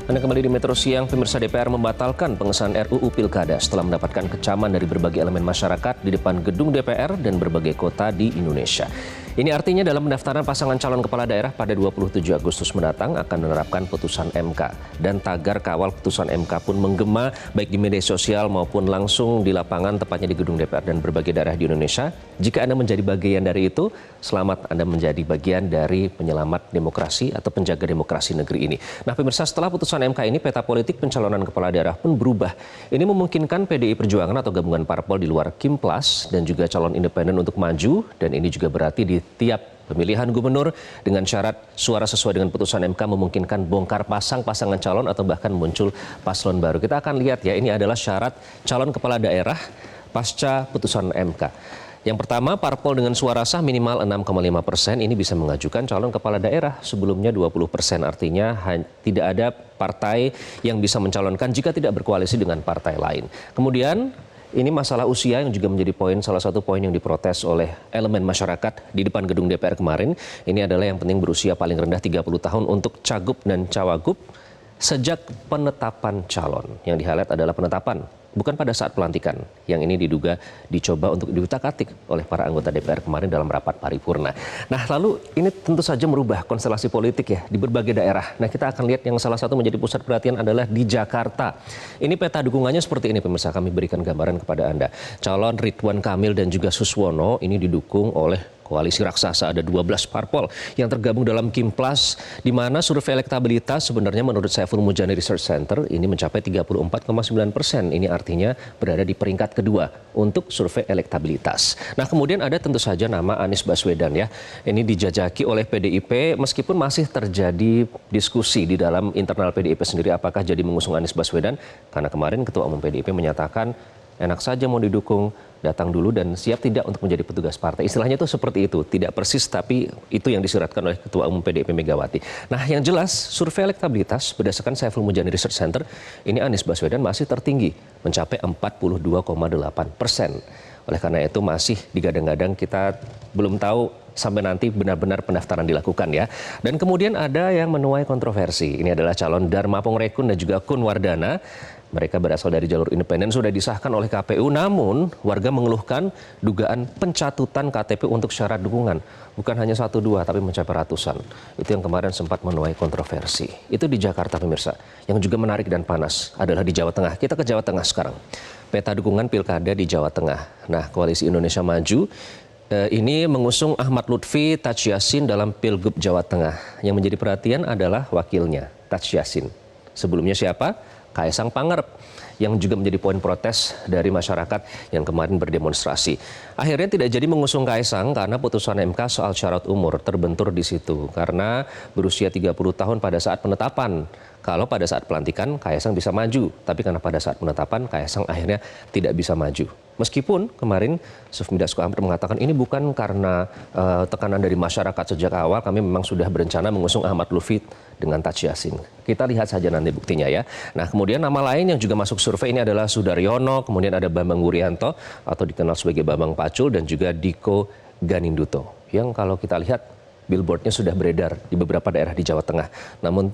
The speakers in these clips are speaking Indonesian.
Anda kembali di Metro Siang, pemirsa. DPR membatalkan pengesahan RUU Pilkada setelah mendapatkan kecaman dari berbagai elemen masyarakat di depan gedung DPR dan berbagai kota di Indonesia. Ini artinya dalam pendaftaran pasangan calon kepala daerah pada 27 Agustus mendatang akan menerapkan putusan MK. Dan tagar kawal putusan MK pun menggema baik di media sosial maupun langsung di lapangan, tepatnya di gedung DPR dan berbagai daerah di Indonesia. Jika Anda menjadi bagian dari itu, selamat Anda menjadi bagian dari penyelamat demokrasi atau penjaga demokrasi negeri ini. Nah pemirsa, setelah putusan MK ini, peta politik pencalonan kepala daerah pun berubah. Ini memungkinkan PDI Perjuangan atau gabungan parpol di luar Kimplas dan juga calon independen untuk maju, dan ini juga berarti di tiap pemilihan gubernur dengan syarat suara sesuai dengan putusan MK memungkinkan bongkar pasang pasangan calon atau bahkan muncul paslon baru. Kita akan lihat ya, ini adalah syarat calon kepala daerah pasca putusan MK. Yang pertama, parpol dengan suara sah minimal 6,5% ini bisa mengajukan calon kepala daerah, sebelumnya 20%. Artinya tidak ada partai yang bisa mencalonkan jika tidak berkoalisi dengan partai lain. Kemudian ini masalah usia yang juga menjadi salah satu poin yang diprotes oleh elemen masyarakat di depan gedung DPR kemarin. Ini adalah yang penting berusia paling rendah 30 tahun untuk cagup dan cawagup sejak penetapan calon. Yang di-highlight adalah penetapan, bukan pada saat pelantikan, yang ini diduga dicoba untuk diutak-atik oleh para anggota DPR kemarin dalam rapat paripurna. Nah lalu ini tentu saja merubah konstelasi politik ya di berbagai daerah. Nah kita akan lihat yang salah satu menjadi pusat perhatian adalah di Jakarta. Ini peta dukungannya seperti ini pemirsa, kami berikan gambaran kepada Anda. Calon Ridwan Kamil dan juga Suswono ini didukung oleh koalisi raksasa, ada 12 parpol yang tergabung dalam Kimplas, di mana survei elektabilitas sebenarnya menurut Saiful Mujani Research Center ini mencapai 34,9%. Ini artinya berada di peringkat kedua untuk survei elektabilitas. Nah kemudian ada tentu saja nama Anies Baswedan ya. Ini dijajaki oleh PDIP meskipun masih terjadi diskusi di dalam internal PDIP sendiri apakah jadi mengusung Anies Baswedan. Karena kemarin Ketua Umum PDIP menyatakan enak saja mau didukung, datang dulu dan siap tidak untuk menjadi petugas partai. Istilahnya itu seperti itu, tidak persis tapi itu yang disiratkan oleh Ketua Umum PDIP Megawati. Nah yang jelas survei elektabilitas berdasarkan Saiful Mujani Research Center, ini Anies Baswedan masih tertinggi, mencapai 42,8%. Oleh karena itu masih digadang-gadang, kita belum tahu sampai nanti benar-benar pendaftaran dilakukan ya. Dan kemudian ada yang menuai kontroversi. Ini adalah calon Dharma Pongrekun dan juga Kun Wardana. Mereka berasal dari jalur independen, sudah disahkan oleh KPU, namun warga mengeluhkan dugaan pencatutan KTP untuk syarat dukungan. Bukan hanya 1-2, tapi mencapai ratusan. Itu yang kemarin sempat menuai kontroversi. Itu di Jakarta pemirsa. Yang juga menarik dan panas adalah di Jawa Tengah. Kita ke Jawa Tengah sekarang. Peta dukungan pilkada di Jawa Tengah. Nah, Koalisi Indonesia Maju ini mengusung Ahmad Lutfi Taj Yassin dalam Pilgub Jawa Tengah. Yang menjadi perhatian adalah wakilnya, Taj Yassin. Sebelumnya siapa? Kaisang Pangarep, yang juga menjadi poin protes dari masyarakat yang kemarin berdemonstrasi. Akhirnya tidak jadi mengusung Kaisang karena putusan MK soal syarat umur terbentur di situ. Karena berusia 30 tahun pada saat penetapan. Kalau pada saat pelantikan Kaisang bisa maju, tapi karena pada saat penetapan Kaisang akhirnya tidak bisa maju. Meskipun kemarin Sufmi Dasko Ahmad mengatakan ini bukan karena tekanan dari masyarakat sejak awal, kami memang sudah berencana mengusung Ahmad Lutfi dengan Taj Yassin. Kita lihat saja nanti buktinya ya. Nah kemudian nama lain yang juga masuk survei ini adalah Sudaryono, kemudian ada Bambang Wuryanto atau dikenal sebagai Bambang Pacul dan juga Diko Ganinduto. Yang kalau kita lihat billboardnya sudah beredar di beberapa daerah di Jawa Tengah. Namun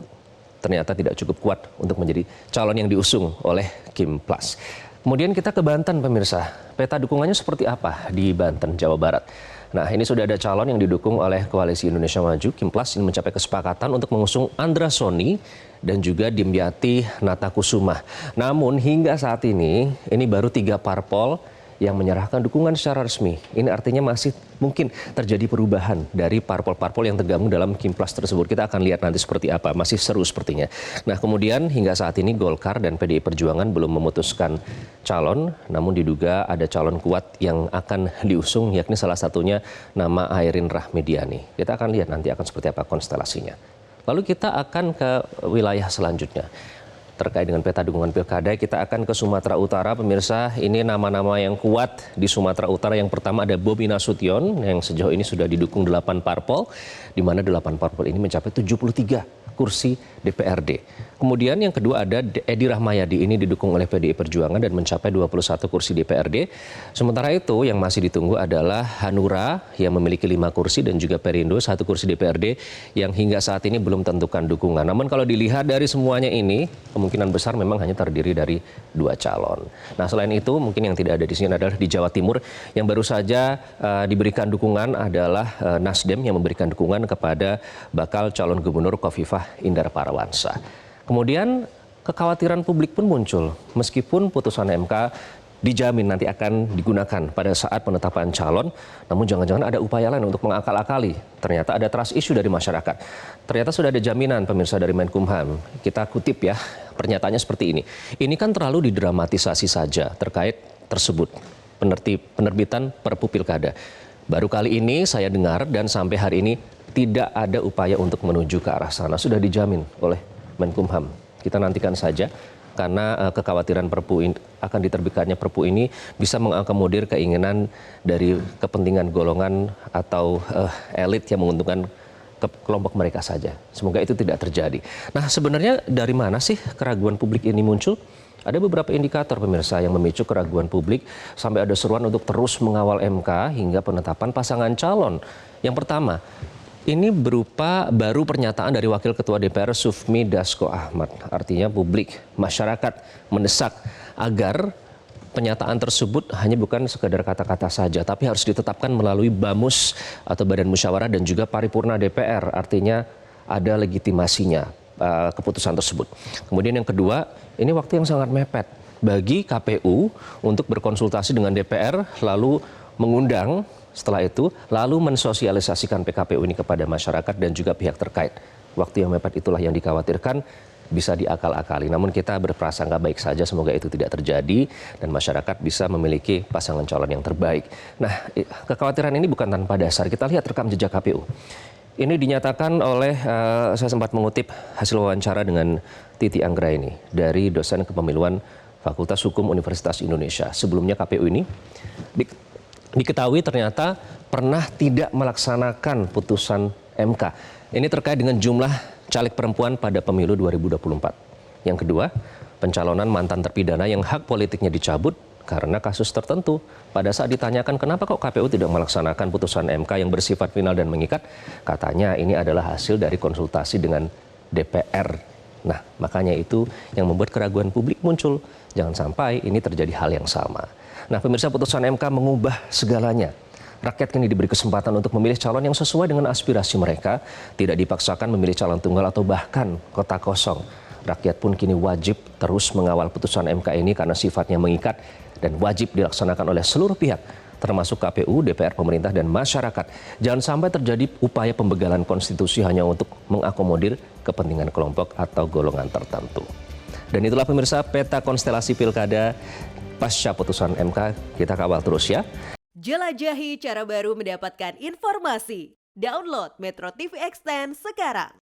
ternyata tidak cukup kuat untuk menjadi calon yang diusung oleh Kimplas. Kemudian kita ke Banten pemirsa. Peta dukungannya seperti apa di Banten, Jawa Barat? Nah ini sudah ada calon yang didukung oleh Koalisi Indonesia Maju. Kimplas ini mencapai kesepakatan untuk mengusung Andra Soni dan juga Dimyati Natakusumah. Namun hingga saat ini baru 3 parpol yang menyerahkan dukungan secara resmi. Ini artinya masih mungkin terjadi perubahan dari parpol-parpol yang tergabung dalam Kimplas tersebut. Kita akan lihat nanti seperti apa, masih seru sepertinya. Nah kemudian hingga saat ini Golkar dan PDI Perjuangan belum memutuskan calon, namun diduga ada calon kuat yang akan diusung, yakni salah satunya nama Airin Rahmidiani. Kita akan lihat nanti akan seperti apa konstelasinya. Lalu kita akan ke wilayah selanjutnya. Terkait dengan peta dukungan pilkada, kita akan ke Sumatera Utara. Pemirsa, ini nama-nama yang kuat di Sumatera Utara. Yang pertama ada Bobi Nasution yang sejauh ini sudah didukung 8 parpol, di mana 8 parpol ini mencapai 73 kursi DPRD. Kemudian yang kedua ada Edi Rahmayadi, ini didukung oleh PDI Perjuangan dan mencapai 21 kursi DPRD. Sementara itu yang masih ditunggu adalah Hanura yang memiliki 5 kursi dan juga Perindo 1 kursi DPRD yang hingga saat ini belum tentukan dukungan. Namun kalau dilihat dari semuanya ini, kemungkinan besar memang hanya terdiri dari 2 calon. Nah selain itu mungkin yang tidak ada di sini adalah di Jawa Timur yang baru saja diberikan dukungan adalah Nasdem yang memberikan dukungan kepada bakal calon gubernur Khofifah Indar Parawansa. Kemudian kekhawatiran publik pun muncul meskipun putusan MK dijamin nanti akan digunakan pada saat penetapan calon, namun jangan-jangan ada upaya lain untuk mengakal-akali. Ternyata ada trust issue dari masyarakat. Ternyata sudah ada jaminan pemirsa dari Menkumham. Kita kutip ya, pernyataannya seperti ini. Ini kan terlalu didramatisasi saja terkait tersebut penerbitan Perpu Pilkada. Baru kali ini saya dengar dan sampai hari ini tidak ada upaya untuk menuju ke arah sana. Sudah dijamin oleh Menkumham. Kita nantikan saja karena kekhawatiran Perpu ini, akan diterbitkannya Perpu ini bisa mengakomodir keinginan dari kepentingan golongan atau elit yang menguntungkan kelompok mereka saja. Semoga itu tidak terjadi. Nah sebenarnya dari mana sih keraguan publik ini muncul? Ada beberapa indikator pemirsa yang memicu keraguan publik sampai ada seruan untuk terus mengawal MK hingga penetapan pasangan calon. Yang pertama, ini berupa baru pernyataan dari Wakil Ketua DPR Sufmi Dasko Ahmad. Artinya publik, masyarakat mendesak agar pernyataan tersebut hanya bukan sekadar kata-kata saja, tapi harus ditetapkan melalui BAMUS atau Badan Musyawarah dan juga Paripurna DPR. Artinya ada legitimasinya keputusan tersebut. Kemudian yang kedua, ini waktu yang sangat mepet bagi KPU untuk berkonsultasi dengan DPR, lalu mengundang setelah itu, lalu mensosialisasikan PKPU ini kepada masyarakat dan juga pihak terkait. Waktu yang mepet itulah yang dikhawatirkan bisa diakal-akali. Namun kita berprasangka baik saja, semoga itu tidak terjadi dan masyarakat bisa memiliki pasangan calon yang terbaik. Nah, kekhawatiran ini bukan tanpa dasar. Kita lihat rekam jejak KPU. Ini dinyatakan oleh, saya sempat mengutip hasil wawancara dengan Titi Anggraini dari dosen kepemiluan Fakultas Hukum Universitas Indonesia. Sebelumnya KPU ini diketahui ternyata pernah tidak melaksanakan putusan MK. Ini terkait dengan jumlah caleg perempuan pada pemilu 2024. Yang kedua, pencalonan mantan terpidana yang hak politiknya dicabut karena kasus tertentu. Pada saat ditanyakan kenapa kok KPU tidak melaksanakan putusan MK yang bersifat final dan mengikat, katanya ini adalah hasil dari konsultasi dengan DPR. Nah, makanya itu yang membuat keraguan publik muncul. Jangan sampai ini terjadi hal yang sama. Nah, pemirsa, putusan MK mengubah segalanya. Rakyat kini diberi kesempatan untuk memilih calon yang sesuai dengan aspirasi mereka, tidak dipaksakan memilih calon tunggal atau bahkan kota kosong. Rakyat pun kini wajib terus mengawal putusan MK ini karena sifatnya mengikat dan wajib dilaksanakan oleh seluruh pihak, termasuk KPU, DPR, pemerintah, dan masyarakat. Jangan sampai terjadi upaya pembegalan konstitusi hanya untuk mengakomodir kepentingan kelompok atau golongan tertentu. Dan itulah pemirsa peta konstelasi pilkada pasca putusan MK, kita kawal terus ya. Jelajahi cara baru mendapatkan informasi. Download Metro TV Extend sekarang.